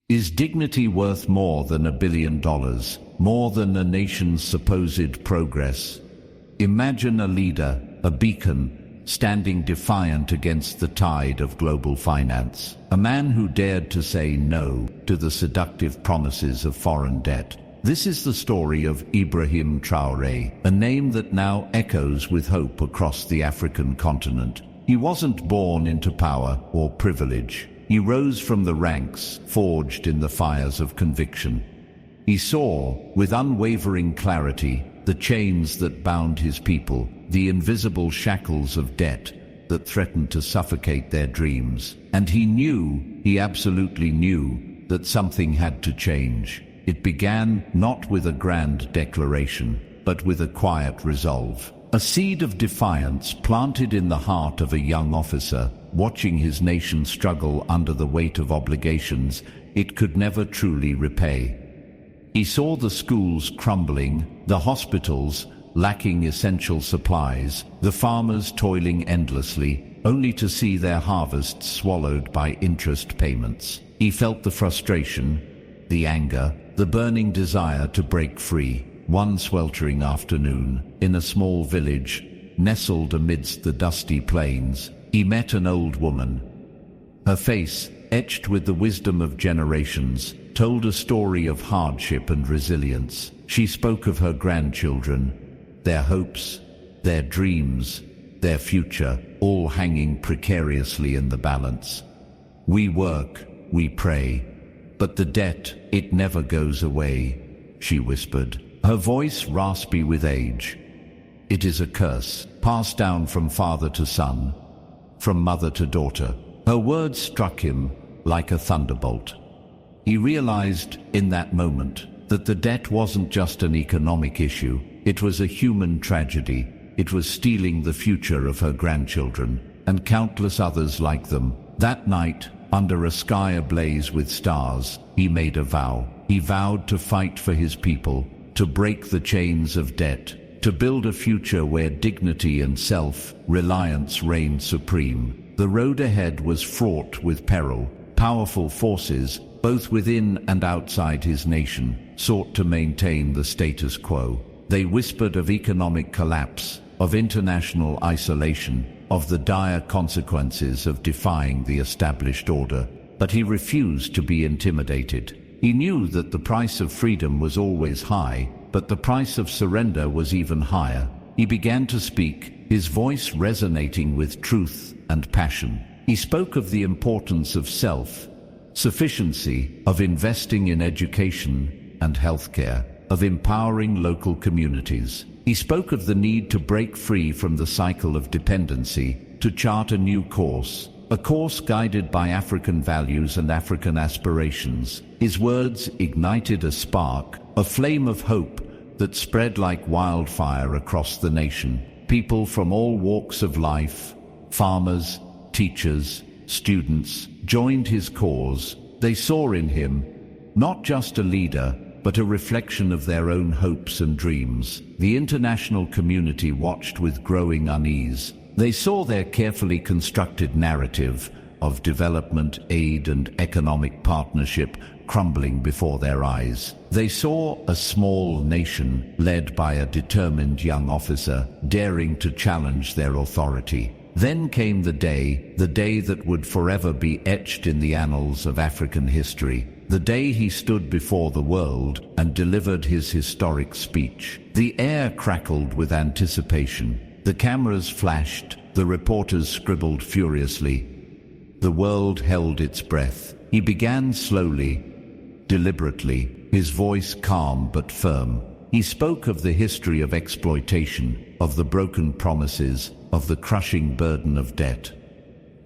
Is dignity worth more than $1 billion, more than a nation's supposed progress? Imagine a leader, a beacon, standing defiant against the tide of global finance. A man who dared to say no to the seductive promises of foreign debt. This is the story of Ibrahim Traoré, a name that now echoes with hope across the African continent. He wasn't born into power or privilege. He rose from the ranks, forged in the fires of conviction. He saw, with unwavering clarity, the chains that bound his people, the invisible shackles of debt that threatened to suffocate their dreams. And he absolutely knew, that something had to change. It began not with a grand declaration, but with a quiet resolve. A seed of defiance planted in the heart of a young officer, watching his nation struggle under the weight of obligations it could never truly repay. He saw the schools crumbling, the hospitals lacking essential supplies, the farmers toiling endlessly, only to see their harvests swallowed by interest payments. He felt the frustration, the anger, the burning desire to break free. One sweltering afternoon, in a small village, nestled amidst the dusty plains, he met an old woman. Her face, etched with the wisdom of generations, told a story of hardship and resilience. She spoke of her grandchildren, their hopes, their dreams, their future, all hanging precariously in the balance. "We work, we pray, but the debt, it never goes away," she whispered, her voice raspy with age. "It is a curse, passed down from father to son, from mother to daughter." Her words struck him like a thunderbolt. He realized in that moment that the debt wasn't just an economic issue, it was a human tragedy. It was stealing the future of her grandchildren, and countless others like them. That night, under a sky ablaze with stars, he made a vow. He vowed to fight for his people, to break the chains of debt, to build a future where dignity and self-reliance reigned supreme. The road ahead was fraught with peril. Powerful forces, both within and outside his nation, sought to maintain the status quo. They whispered of economic collapse, of international isolation, of the dire consequences of defying the established order. But he refused to be intimidated. He knew that the price of freedom was always high, but the price of surrender was even higher. He began to speak, his voice resonating with truth and passion. He spoke of the importance of self-sufficiency, of investing in education and healthcare, of empowering local communities. He spoke of the need to break free from the cycle of dependency, to chart a new course, a course guided by African values and African aspirations. His words ignited a spark, a flame of hope that spread like wildfire across the nation. People from all walks of life, farmers, teachers, students, joined his cause. They saw in him not just a leader, but a reflection of their own hopes and dreams. The international community watched with growing unease. They saw their carefully constructed narrative of development, aid, and economic partnership crumbling before their eyes. They saw a small nation led by a determined young officer daring to challenge their authority. Then came the day that would forever be etched in the annals of African history. The day he stood before the world and delivered his historic speech. The air crackled with anticipation. The cameras flashed, the reporters scribbled furiously. The world held its breath. He began slowly, deliberately, his voice calm but firm. He spoke of the history of exploitation, of the broken promises, of the crushing burden of debt.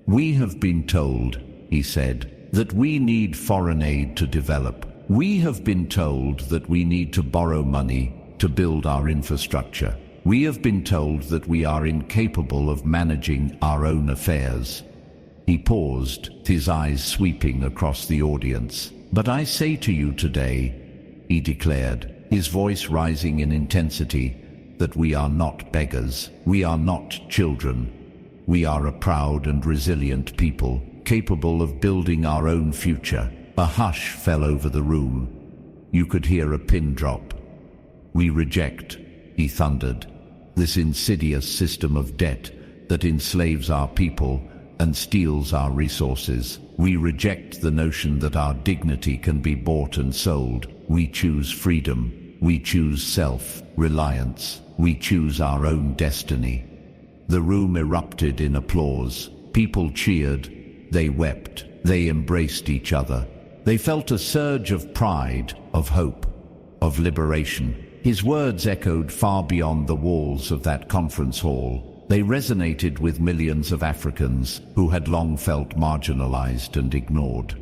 "We have been told," he said, "that we need foreign aid to develop. We have been told that we need to borrow money to build our infrastructure. We have been told that we are incapable of managing our own affairs." He paused, his eyes sweeping across the audience. "But I say to you today," he declared, his voice rising in intensity, "that we are not beggars. We are not children. We are a proud and resilient people, capable of building our own future. A hush fell over the room. You could hear a pin drop. "We reject," he thundered, "this insidious system of debt that enslaves our people and steals our resources. We reject the notion that our dignity can be bought and sold. We choose freedom. We choose self-reliance. We choose our own destiny." The room erupted in applause. People cheered. They wept. They embraced each other. They felt a surge of pride, of hope, of liberation. His words echoed far beyond the walls of that conference hall. They resonated with millions of Africans who had long felt marginalized and ignored.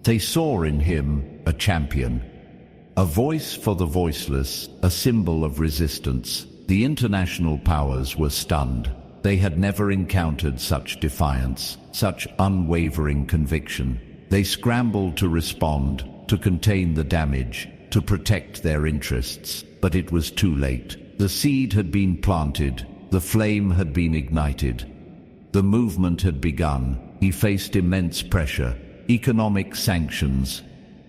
They saw in him a champion, a voice for the voiceless, a symbol of resistance. The international powers were stunned. They had never encountered such defiance, such unwavering conviction. They scrambled to respond, to contain the damage, to protect their interests. But it was too late. The seed had been planted. The flame had been ignited. The movement had begun. He faced immense pressure, economic sanctions,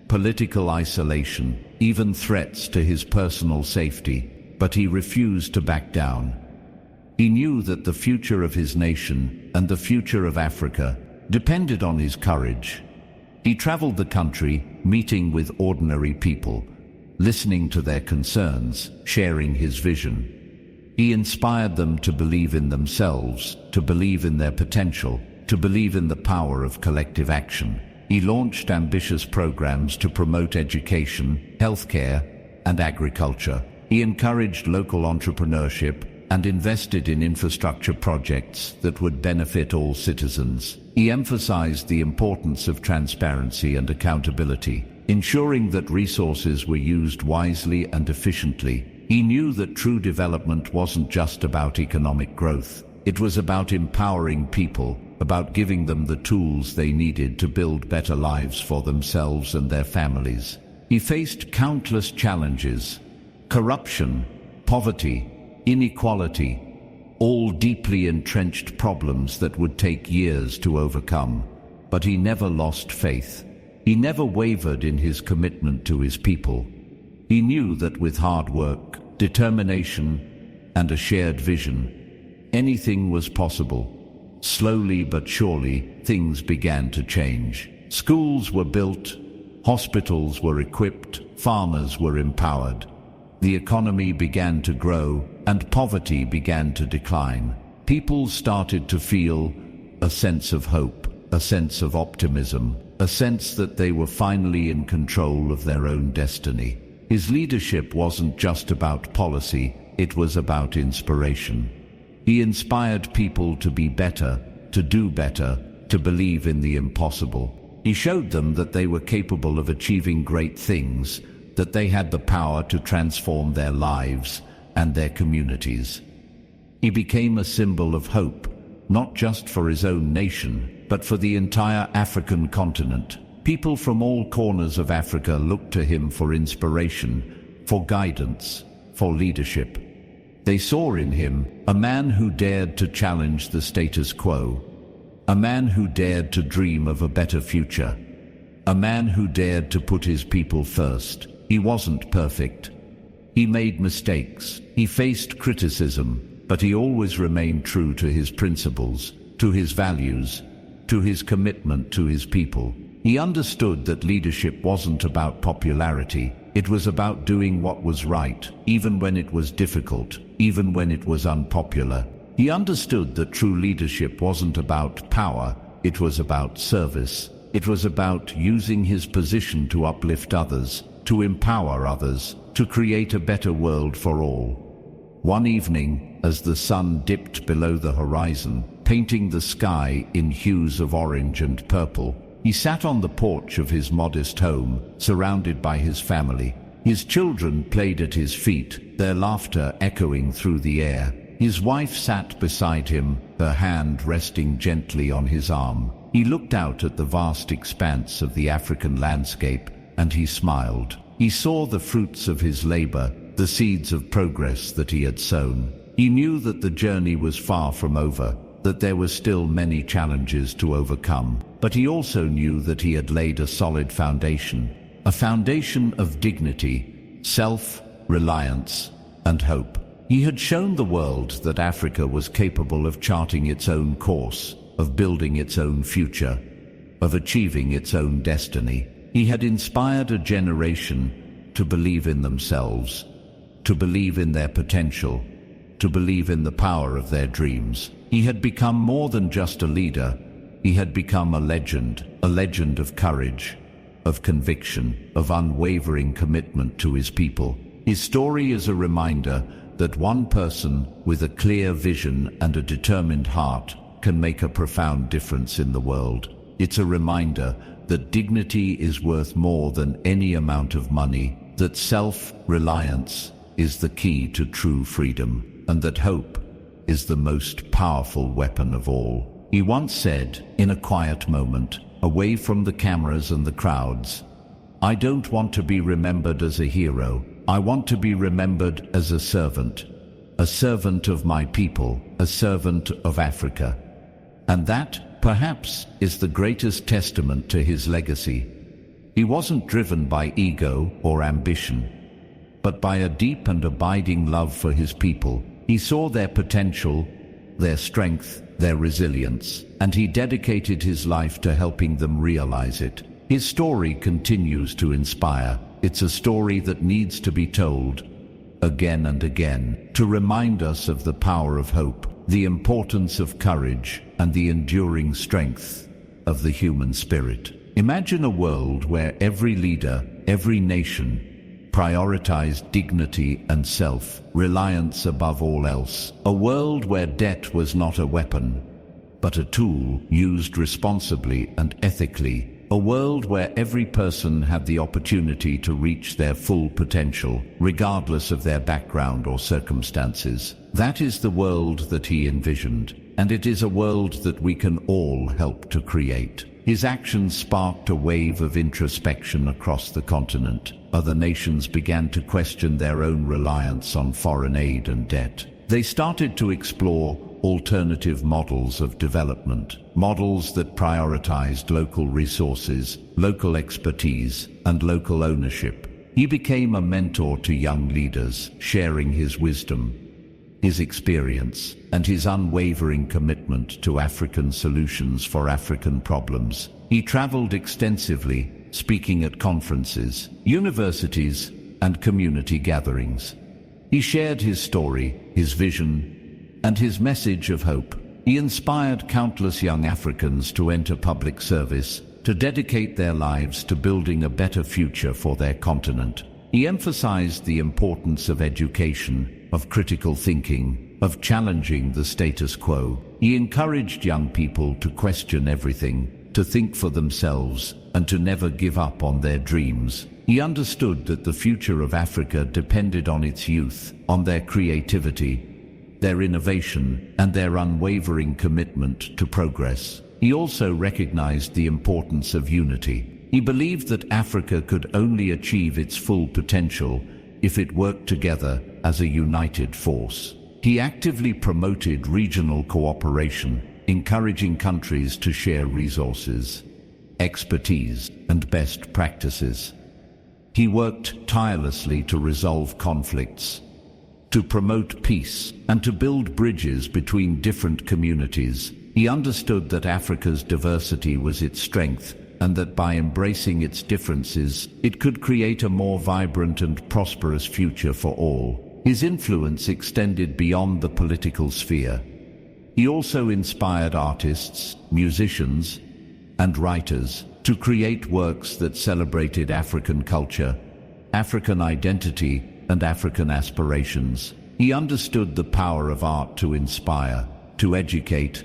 political isolation, even threats to his personal safety. But he refused to back down. He knew that the future of his nation and the future of Africa depended on his courage. He traveled the country, meeting with ordinary people, listening to their concerns, sharing his vision. He inspired them to believe in themselves, to believe in their potential, to believe in the power of collective action. He launched ambitious programs to promote education, healthcare, and agriculture. He encouraged local entrepreneurship and invested in infrastructure projects that would benefit all citizens. He emphasized the importance of transparency and accountability, ensuring that resources were used wisely and efficiently. He knew that true development wasn't just about economic growth. It was about empowering people, about giving them the tools they needed to build better lives for themselves and their families. He faced countless challenges: corruption, poverty, inequality, all deeply entrenched problems that would take years to overcome. But he never lost faith. He never wavered in his commitment to his people. He knew that with hard work, determination, and a shared vision, anything was possible. Slowly but surely, things began to change. Schools were built, hospitals were equipped, farmers were empowered. The economy began to grow, and poverty began to decline. People started to feel a sense of hope, a sense of optimism, a sense that they were finally in control of their own destiny. His leadership wasn't just about policy, it was about inspiration. He inspired people to be better, to do better, to believe in the impossible. He showed them that they were capable of achieving great things, that they had the power to transform their lives and their communities. He became a symbol of hope, not just for his own nation, but for the entire African continent. People from all corners of Africa looked to him for inspiration, for guidance, for leadership. They saw in him a man who dared to challenge the status quo, a man who dared to dream of a better future, a man who dared to put his people first. He wasn't perfect. He made mistakes. He faced criticism, but he always remained true to his principles, to his values, to his commitment to his people. He understood that leadership wasn't about popularity. It was about doing what was right, even when it was difficult, even when it was unpopular. He understood that true leadership wasn't about power, it was about service. It was about using his position to uplift others, to empower others, to create a better world for all. One evening, as the sun dipped below the horizon, painting the sky in hues of orange and purple, he sat on the porch of his modest home, surrounded by his family. His children played at his feet, their laughter echoing through the air. His wife sat beside him, her hand resting gently on his arm. He looked out at the vast expanse of the African landscape, and he smiled. He saw the fruits of his labor, the seeds of progress that he had sown. He knew that the journey was far from over. that there were still many challenges to overcome, but he also knew that he had laid a solid foundation, a foundation of dignity, self-reliance, and hope. He had shown the world that Africa was capable of charting its own course, of building its own future, of achieving its own destiny. He had inspired a generation to believe in themselves, to believe in their potential, to believe in the power of their dreams. He had become more than just a leader. He had become a legend of courage, of conviction, of unwavering commitment to his people. His story is a reminder that one person with a clear vision and a determined heart can make a profound difference in the world. It's a reminder that dignity is worth more than any amount of money, that self-reliance is the key to true freedom, and that hope is the most powerful weapon of all. He once said, in a quiet moment, away from the cameras and the crowds, "I don't want to be remembered as a hero. I want to be remembered as a servant of my people, a servant of Africa." And that, perhaps, is the greatest testament to his legacy. He wasn't driven by ego or ambition, but by a deep and abiding love for his people. He saw their potential, their strength, their resilience, and he dedicated his life to helping them realize it. His story continues to inspire. It's a story that needs to be told again and again, to remind us of the power of hope, the importance of courage, and the enduring strength of the human spirit. Imagine a world where every leader, every nation, prioritized dignity and self-reliance above all else. A world where debt was not a weapon, but a tool used responsibly and ethically. A world where every person had the opportunity to reach their full potential, regardless of their background or circumstances. That is the world that he envisioned, and it is a world that we can all help to create. His actions sparked a wave of introspection across the continent. Other nations began to question their own reliance on foreign aid and debt. They started to explore alternative models of development, models that prioritized local resources, local expertise, and local ownership. He became a mentor to young leaders, sharing his wisdom, his experience, and his unwavering commitment to African solutions for African problems. He traveled extensively, speaking at conferences, universities, and community gatherings. He shared his story, his vision, and his message of hope. He inspired countless young Africans to enter public service, to dedicate their lives to building a better future for their continent. He emphasized the importance of education, of critical thinking, of challenging the status quo. He encouraged young people to question everything, to think for themselves, and to never give up on their dreams. He understood that the future of Africa depended on its youth, on their creativity, their innovation, and their unwavering commitment to progress. He also recognized the importance of unity. He believed that Africa could only achieve its full potential if it worked together as a united force. He actively promoted regional cooperation, encouraging countries to share resources, expertise, and best practices. He worked tirelessly to resolve conflicts, to promote peace, and to build bridges between different communities. He understood that Africa's diversity was its strength, and that by embracing its differences, it could create a more vibrant and prosperous future for all. His influence extended beyond the political sphere. He also inspired artists, musicians, and writers to create works that celebrated African culture, African identity, and African aspirations. He understood the power of art to inspire, to educate,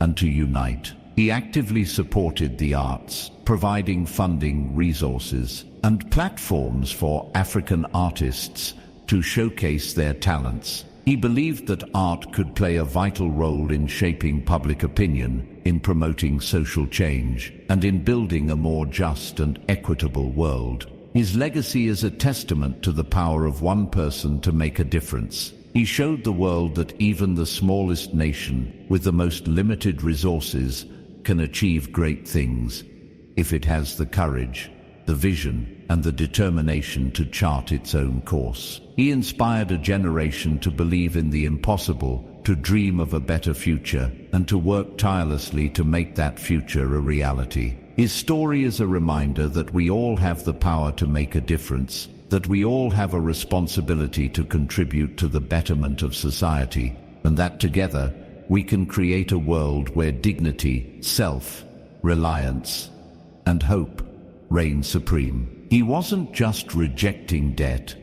and to unite. He actively supported the arts, providing funding, resources, and platforms for African artists to showcase their talents. He believed that art could play a vital role in shaping public opinion, in promoting social change, and in building a more just and equitable world. His legacy is a testament to the power of one person to make a difference. He showed the world that even the smallest nation, with the most limited resources, can achieve great things, if it has the courage, the vision, and the determination to chart its own course. He inspired a generation to believe in the impossible, to dream of a better future, and to work tirelessly to make that future a reality. His story is a reminder that we all have the power to make a difference, that we all have a responsibility to contribute to the betterment of society, and that together we can create a world where dignity, self-reliance, and hope reign supreme. He wasn't just rejecting debt.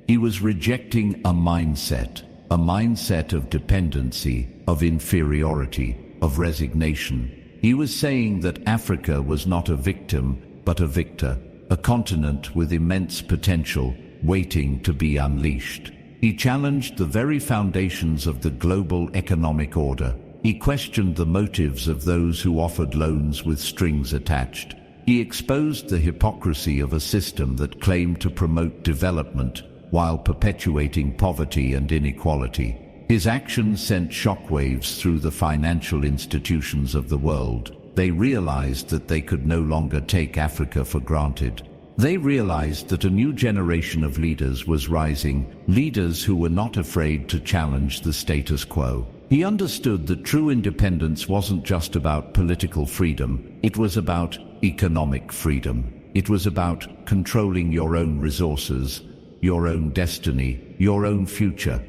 He was rejecting a mindset of dependency, of inferiority, of resignation. He was saying that Africa was not a victim, but a victor, a continent with immense potential, waiting to be unleashed. He challenged the very foundations of the global economic order. He questioned the motives of those who offered loans with strings attached. He exposed the hypocrisy of a system that claimed to promote development while perpetuating poverty and inequality. His actions sent shockwaves through the financial institutions of the world. They realized that they could no longer take Africa for granted. They realized that a new generation of leaders was rising, leaders who were not afraid to challenge the status quo. He understood that true independence wasn't just about political freedom, it was about economic freedom. It was about controlling your own resources, your own destiny, your own future.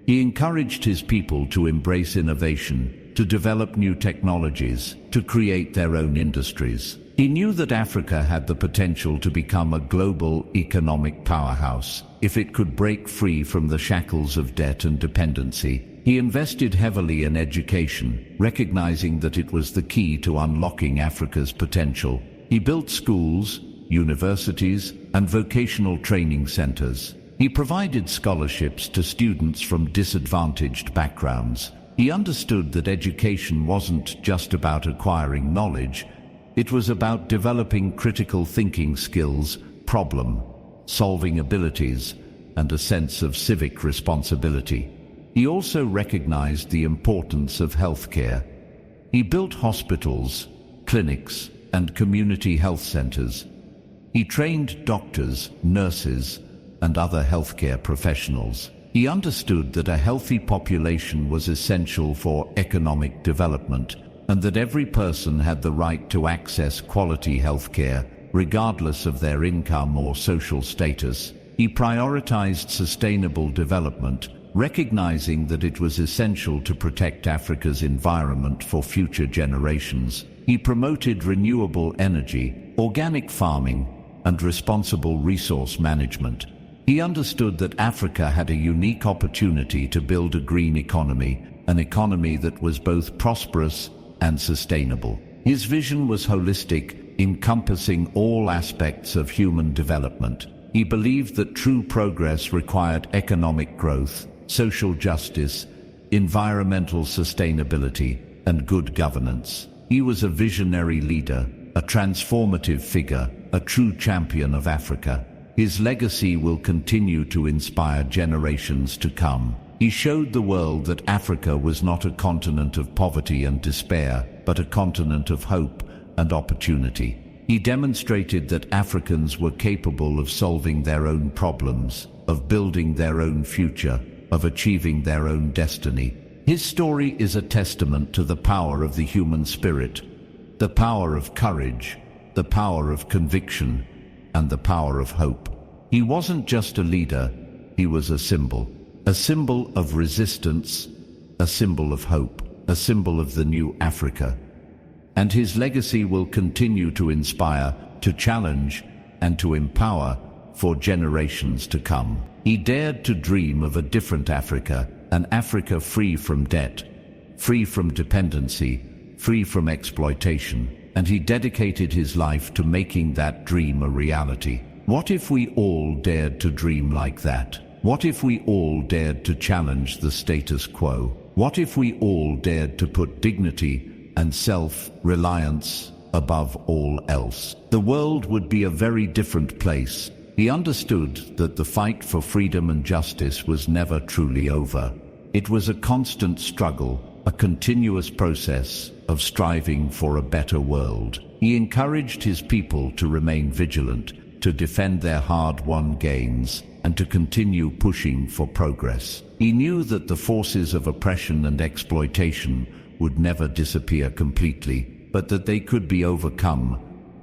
He encouraged his people to embrace innovation, to develop new technologies, to create their own industries. He knew that Africa had the potential to become a global economic powerhouse if it could break free from the shackles of debt and dependency. He invested heavily in education, recognizing that it was the key to unlocking Africa's potential. He built schools, universities, and vocational training centers. He provided scholarships to students from disadvantaged backgrounds. He understood that education wasn't just about acquiring knowledge, it was about developing critical thinking skills, problem-solving abilities, and a sense of civic responsibility. He also recognized the importance of healthcare. He built hospitals, clinics, and community health centers. He trained doctors, nurses, and other healthcare professionals. He understood that a healthy population was essential for economic development, and that every person had the right to access quality healthcare, regardless of their income or social status. He prioritized sustainable development, recognizing that it was essential to protect Africa's environment for future generations. He promoted renewable energy, organic farming, and responsible resource management. He understood that Africa had a unique opportunity to build a green economy, an economy that was both prosperous and sustainable. His vision was holistic, encompassing all aspects of human development. He believed that true progress required economic growth, social justice, environmental sustainability, and good governance. He was a visionary leader, a transformative figure, a true champion of Africa. His legacy will continue to inspire generations to come. He showed the world that Africa was not a continent of poverty and despair, but a continent of hope and opportunity. He demonstrated that Africans were capable of solving their own problems, of building their own future, of achieving their own destiny. His story is a testament to the power of the human spirit, the power of courage, the power of conviction, and the power of hope. He wasn't just a leader, he was a symbol of resistance, a symbol of hope, a symbol of the new Africa. And his legacy will continue to inspire, to challenge, and to empower for generations to come. He dared to dream of a different Africa, an Africa free from debt, free from dependency, free from exploitation, and he dedicated his life to making that dream a reality. What if we all dared to dream like that? What if we all dared to challenge the status quo? What if we all dared to put dignity and self-reliance above all else? The world would be a very different place, He understood that the fight for freedom and justice was never truly over. It was a constant struggle, a continuous process of striving for a better world. He encouraged his people to remain vigilant, to defend their hard-won gains, and to continue pushing for progress. He knew that the forces of oppression and exploitation would never disappear completely, but that they could be overcome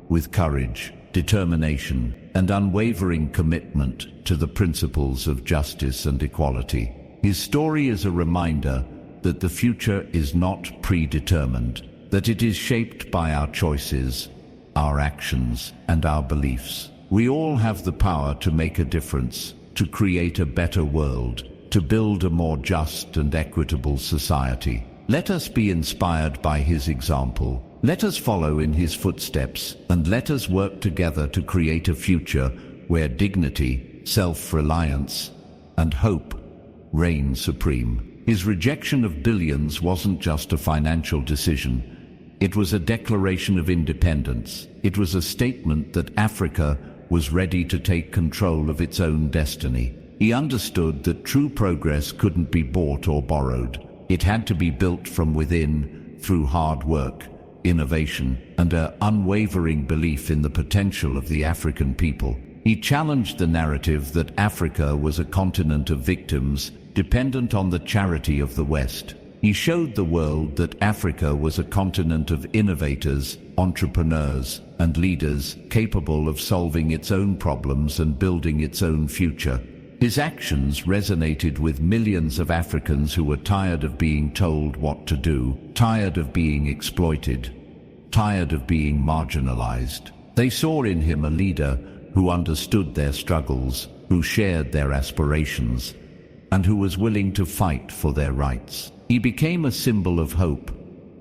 with courage, determination, and unwavering commitment to the principles of justice and equality. His story is a reminder that the future is not predetermined, that it is shaped by our choices, our actions, and our beliefs. We all have the power to make a difference, to create a better world, to build a more just and equitable society. Let us be inspired by his example. Let us follow in his footsteps, and let us work together to create a future where dignity, self-reliance, and hope reign supreme. His rejection of billions wasn't just a financial decision. It was a declaration of independence. It was a statement that Africa was ready to take control of its own destiny. He understood that true progress couldn't be bought or borrowed. It had to be built from within through hard work, innovation, and an unwavering belief in the potential of the African people. He challenged the narrative that Africa was a continent of victims, dependent on the charity of the West. He showed the world that Africa was a continent of innovators, entrepreneurs, and leaders capable of solving its own problems and building its own future. His actions resonated with millions of Africans who were tired of being told what to do, tired of being exploited, tired of being marginalized. They saw in him a leader who understood their struggles, who shared their aspirations, and who was willing to fight for their rights. He became a symbol of hope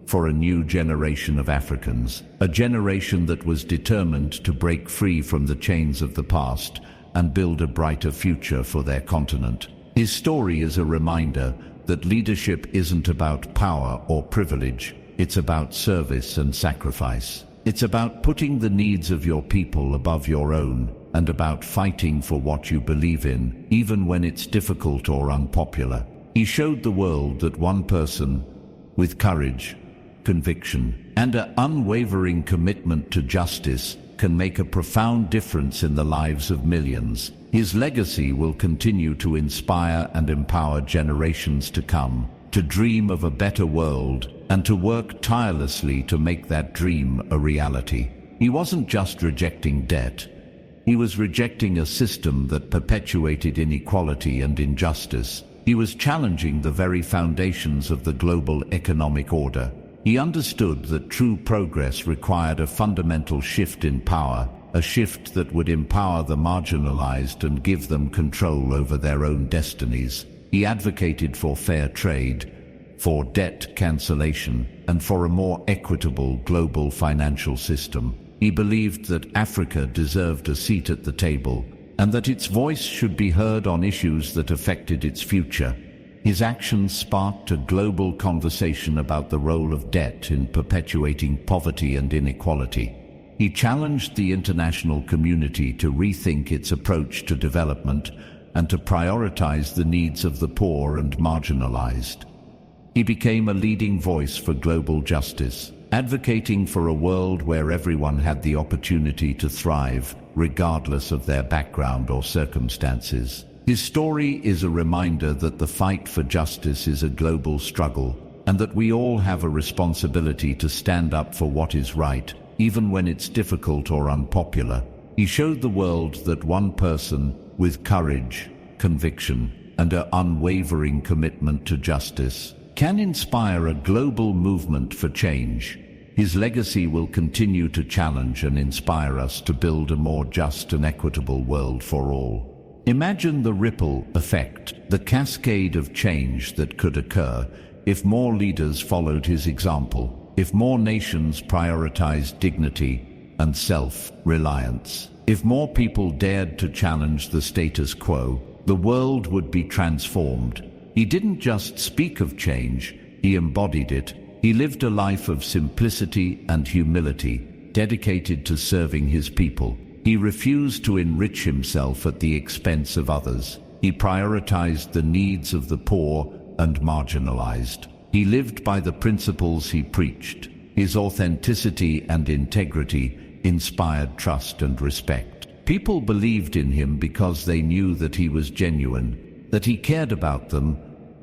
for a new generation of Africans, a generation that was determined to break free from the chains of the past and build a brighter future for their continent. His story is a reminder that leadership isn't about power or privilege. It's about service and sacrifice. It's about putting the needs of your people above your own, and about fighting for what you believe in, even when it's difficult or unpopular. He showed the world that one person, with courage, conviction, and an unwavering commitment to justice, can make a profound difference in the lives of millions. His legacy will continue to inspire and empower generations to come, to dream of a better world, and to work tirelessly to make that dream a reality. He wasn't just rejecting debt. He was rejecting a system that perpetuated inequality and injustice. He was challenging the very foundations of the global economic order. He understood that true progress required a fundamental shift in power, a shift that would empower the marginalized and give them control over their own destinies. He advocated for fair trade, for debt cancellation, and for a more equitable global financial system. He believed that Africa deserved a seat at the table, and that its voice should be heard on issues that affected its future. His actions sparked a global conversation about the role of debt in perpetuating poverty and inequality. He challenged the international community to rethink its approach to development and to prioritize the needs of the poor and marginalized. He became a leading voice for global justice, advocating for a world where everyone had the opportunity to thrive, regardless of their background or circumstances. His story is a reminder that the fight for justice is a global struggle, and that we all have a responsibility to stand up for what is right, even when it's difficult or unpopular. He showed the world that one person, with courage, conviction, and an unwavering commitment to justice, can inspire a global movement for change. His legacy will continue to challenge and inspire us to build a more just and equitable world for all. Imagine the ripple effect, the cascade of change that could occur if more leaders followed his example, if more nations prioritized dignity and self-reliance, if more people dared to challenge the status quo. The world would be transformed. He didn't just speak of change, he embodied it. He lived a life of simplicity and humility, dedicated to serving his people. He refused to enrich himself at the expense of others. He prioritized the needs of the poor and marginalized. He lived by the principles he preached. His authenticity and integrity inspired trust and respect. People believed in him because they knew that he was genuine, that he cared about them,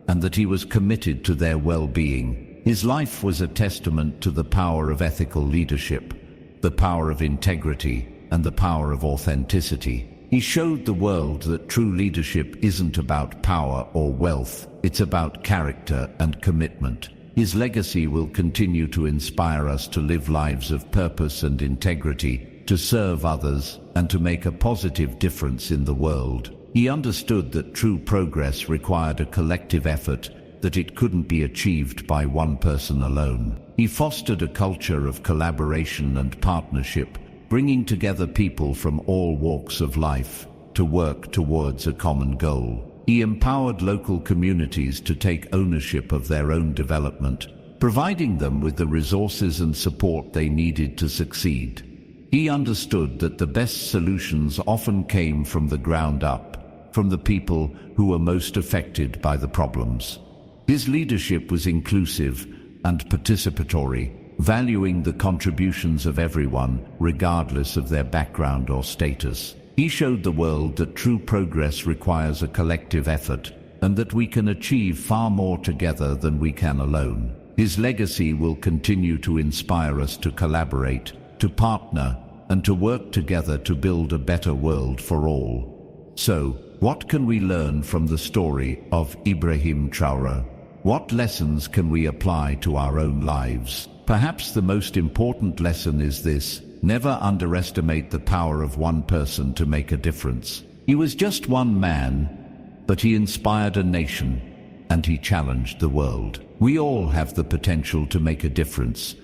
and that he was committed to their well-being. His life was a testament to the power of ethical leadership, the power of integrity, and the power of authenticity. He showed the world that true leadership isn't about power or wealth, it's about character and commitment. His legacy will continue to inspire us to live lives of purpose and integrity, to serve others, and to make a positive difference in the world. He understood that true progress required a collective effort, that it couldn't be achieved by one person alone. He fostered a culture of collaboration and partnership, bringing together people from all walks of life to work towards a common goal. He empowered local communities to take ownership of their own development, providing them with the resources and support they needed to succeed. He understood that the best solutions often came from the ground up, from the people who were most affected by the problems. His leadership was inclusive and participatory, valuing the contributions of everyone, regardless of their background or status. He showed the world that true progress requires a collective effort, and that we can achieve far more together than we can alone. His legacy will continue to inspire us to collaborate, to partner, and to work together to build a better world for all. So, what can we learn from the story of Ibrahim Traoré? What lessons can we apply to our own lives? Perhaps the most important lesson is this: never underestimate the power of one person to make a difference. He was just one man, but he inspired a nation, and he challenged the world. We all have the potential to make a difference,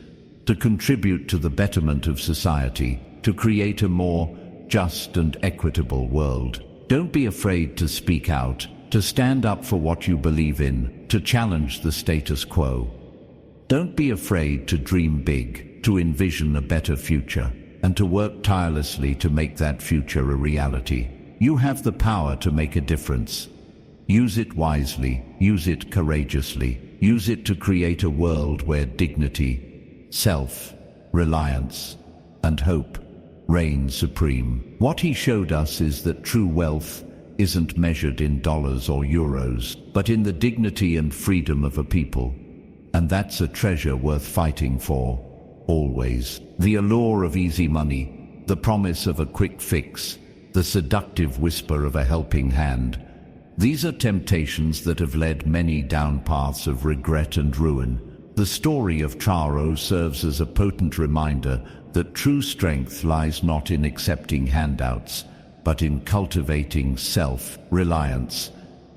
to contribute to the betterment of society, to create a more just and equitable world. Don't be afraid to speak out, to stand up for what you believe in, to challenge the status quo. Don't be afraid to dream big, to envision a better future, and to work tirelessly to make that future a reality. You have the power to make a difference. Use it wisely, use it courageously, use it to create a world where dignity, self-reliance, and hope reign supreme. What he showed us is that true wealth isn't measured in dollars or euros, but in the dignity and freedom of a people. And that's a treasure worth fighting for, always. The allure of easy money, the promise of a quick fix, the seductive whisper of a helping hand. These are temptations that have led many down paths of regret and ruin. The story of Traoré serves as a potent reminder that true strength lies not in accepting handouts, but in cultivating self-reliance,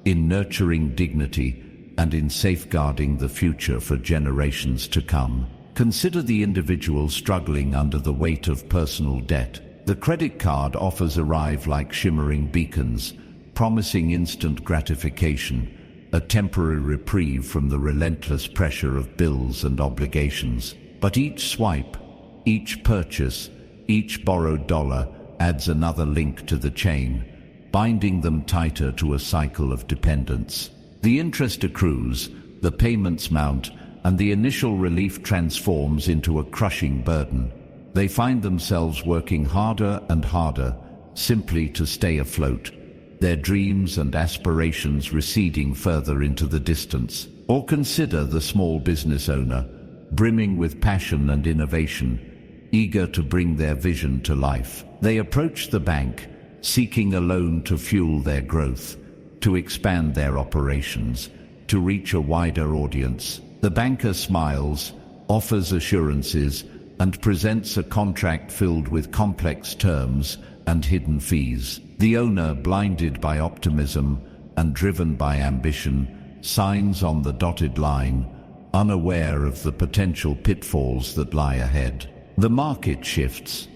in nurturing dignity, and in safeguarding the future for generations to come. Consider the individual struggling under the weight of personal debt. The credit card offers arrive like shimmering beacons, promising instant gratification, a temporary reprieve from the relentless pressure of bills and obligations. But each swipe, each purchase, each borrowed dollar adds another link to the chain, binding them tighter to a cycle of dependence. The interest accrues, the payments mount, and the initial relief transforms into a crushing burden. They find themselves working harder and harder, simply to stay afloat, their dreams and aspirations receding further into the distance. Or consider the small business owner, brimming with passion and innovation, eager to bring their vision to life. They approach the bank, seeking a loan to fuel their growth, to expand their operations, to reach a wider audience. The banker smiles, offers assurances, and presents a contract filled with complex terms and hidden fees. The owner, blinded by optimism and driven by ambition, signs on the dotted line, unaware of the potential pitfalls that lie ahead. The market shifts,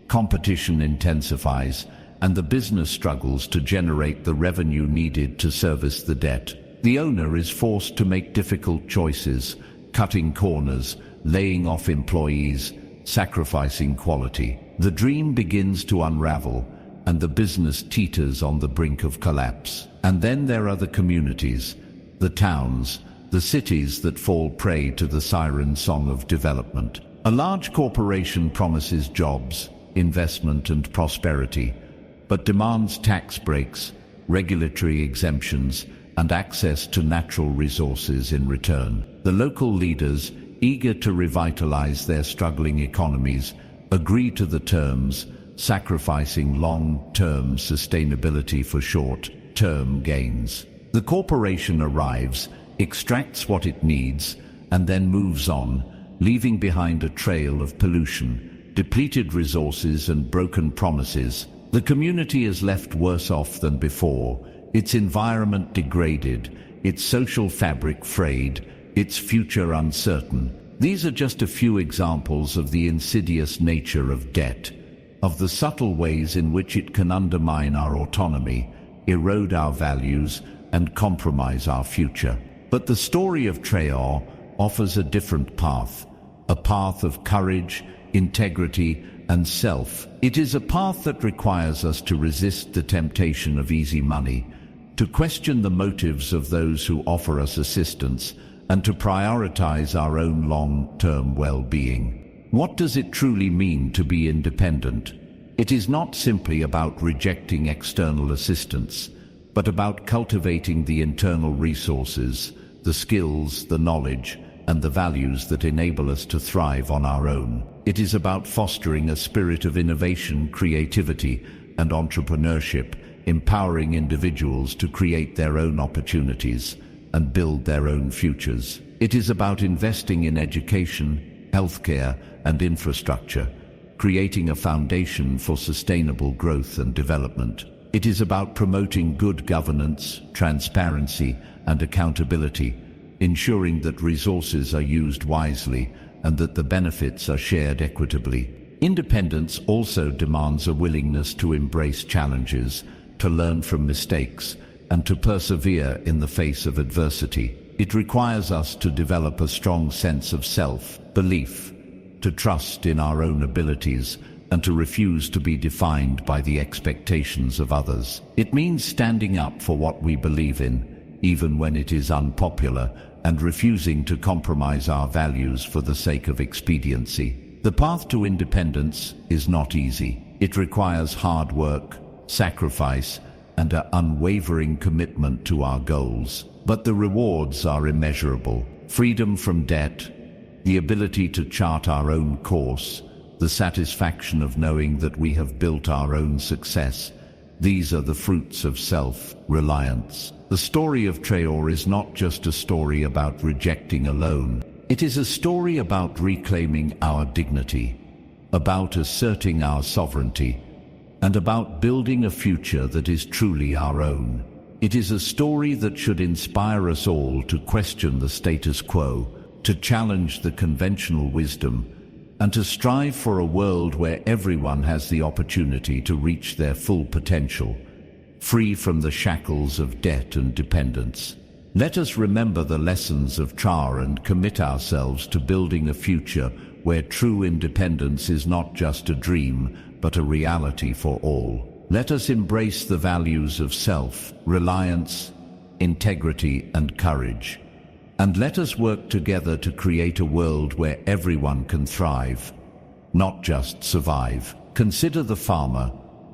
competition intensifies, and the business struggles to generate the revenue needed to service the debt. The owner is forced to make difficult choices, cutting corners, laying off employees, sacrificing quality. The dream begins to unravel, and the business teeters on the brink of collapse. And then there are the communities, the towns, the cities that fall prey to the siren song of development. A large corporation promises jobs, investment and prosperity, but demands tax breaks, regulatory exemptions, and access to natural resources in return. The local leaders, eager to revitalize their struggling economies, agree to the terms, sacrificing long-term sustainability for short-term gains. The corporation arrives, extracts what it needs, and then moves on, leaving behind a trail of pollution, depleted resources, and broken promises. The community is left worse off than before, its environment degraded, its social fabric frayed, its future uncertain. These are just a few examples of the insidious nature of debt, of the subtle ways in which it can undermine our autonomy, erode our values, and compromise our future. But the story of Traore offers a different path, a path of courage, integrity, and self. It is a path that requires us to resist the temptation of easy money, to question the motives of those who offer us assistance, and to prioritize our own long-term well-being. What does it truly mean to be independent? It is not simply about rejecting external assistance, but about cultivating the internal resources, the skills, the knowledge, and the values that enable us to thrive on our own. It is about fostering a spirit of innovation, creativity, and entrepreneurship, empowering individuals to create their own opportunities and build their own futures. It is about investing in education, healthcare, and infrastructure, creating a foundation for sustainable growth and development. It is about promoting good governance, transparency, and accountability, ensuring that resources are used wisely and that the benefits are shared equitably. Independence also demands a willingness to embrace challenges, to learn from mistakes, and to persevere in the face of adversity. It requires us to develop a strong sense of self-belief, to trust in our own abilities, and to refuse to be defined by the expectations of others. It means standing up for what we believe in, even when it is unpopular, and refusing to compromise our values for the sake of expediency. The path to independence is not easy. It requires hard work, sacrifice, and an unwavering commitment to our goals. But the rewards are immeasurable. Freedom from debt, the ability to chart our own course, the satisfaction of knowing that we have built our own success. These are the fruits of self-reliance. The story of Traore is not just a story about rejecting a loan. It is a story about reclaiming our dignity, about asserting our sovereignty, and about building a future that is truly our own. It is a story that should inspire us all to question the status quo, to challenge the conventional wisdom, and to strive for a world where everyone has the opportunity to reach their full potential, free from the shackles of debt and dependence. Let us remember the lessons of Traore and commit ourselves to building a future where true independence is not just a dream, but a reality for all. Let us embrace the values of self-reliance, integrity, and courage. And let us work together to create a world where everyone can thrive, not just survive. Consider the farmer,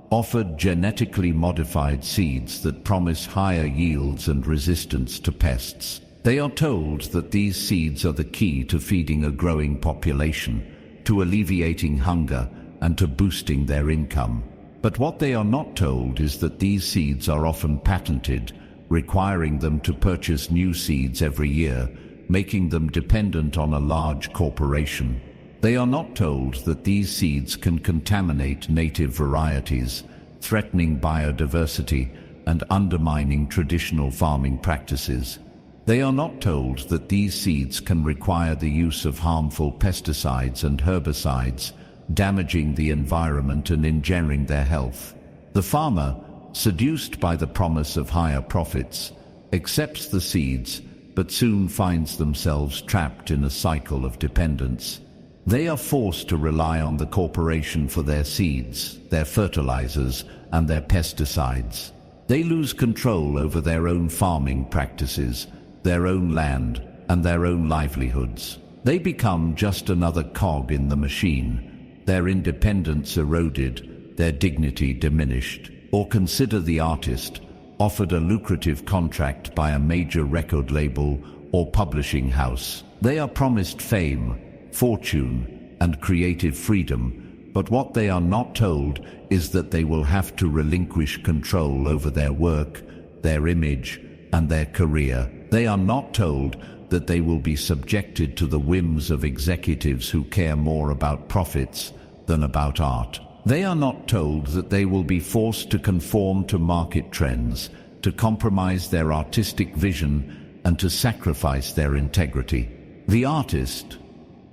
offered genetically modified seeds that promise higher yields and resistance to pests. They are told that these seeds are the key to feeding a growing population, to alleviating hunger, and to boosting their income. But what they are not told is that these seeds are often patented, requiring them to purchase new seeds every year, making them dependent on a large corporation. They are not told that these seeds can contaminate native varieties, threatening biodiversity and undermining traditional farming practices. They are not told that these seeds can require the use of harmful pesticides and herbicides, damaging the environment and injuring their health. The farmer, seduced by the promise of higher profits, accepts the seeds, but soon finds themselves trapped in a cycle of dependence. They are forced to rely on the corporation for their seeds, their fertilizers, and their pesticides. They lose control over their own farming practices, their own land, and their own livelihoods. They become just another cog in the machine, their independence eroded, their dignity diminished. Or consider the artist, offered a lucrative contract by a major record label or publishing house. They are promised fame, fortune, and creative freedom, but what they are not told is that they will have to relinquish control over their work, their image, and their career. They are not told that they will be subjected to the whims of executives who care more about profits than about art. They are not told that they will be forced to conform to market trends, to compromise their artistic vision, and to sacrifice their integrity. The artist,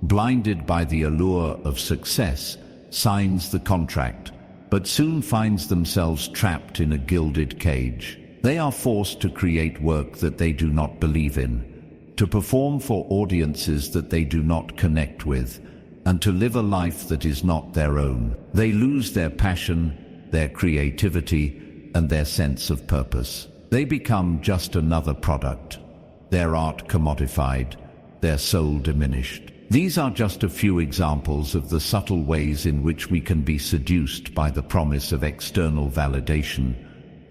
blinded by the allure of success, signs the contract, but soon finds themselves trapped in a gilded cage. They are forced to create work that they do not believe in, to perform for audiences that they do not connect with, and to live a life that is not their own. They lose their passion, their creativity, and their sense of purpose. They become just another product, their art commodified, their soul diminished. These are just a few examples of the subtle ways in which we can be seduced by the promise of external validation,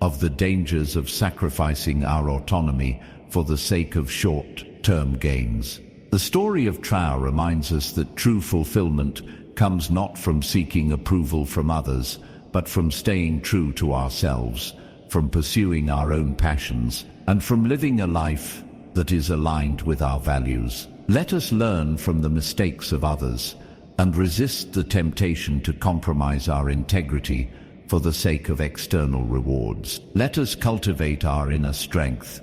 of the dangers of sacrificing our autonomy for the sake of short-term gains. The story of Traore reminds us that true fulfillment comes not from seeking approval from others, but from staying true to ourselves, from pursuing our own passions, and from living a life that is aligned with our values. Let us learn from the mistakes of others and resist the temptation to compromise our integrity for the sake of external rewards. Let us cultivate our inner strength,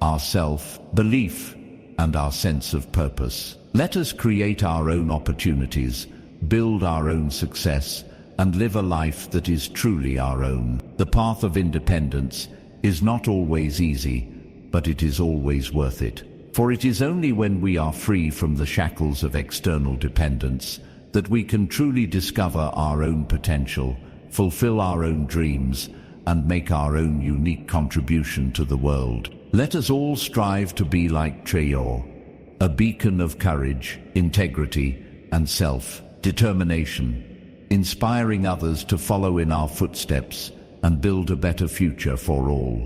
our self-belief, and our sense of purpose. Let us create our own opportunities, build our own success, and live a life that is truly our own. The path of independence is not always easy, but it is always worth it. For it is only when we are free from the shackles of external dependence that we can truly discover our own potential, fulfill our own dreams, and make our own unique contribution to the world. Let us all strive to be like Traore, a beacon of courage, integrity, and self-determination, inspiring others to follow in our footsteps and build a better future for all.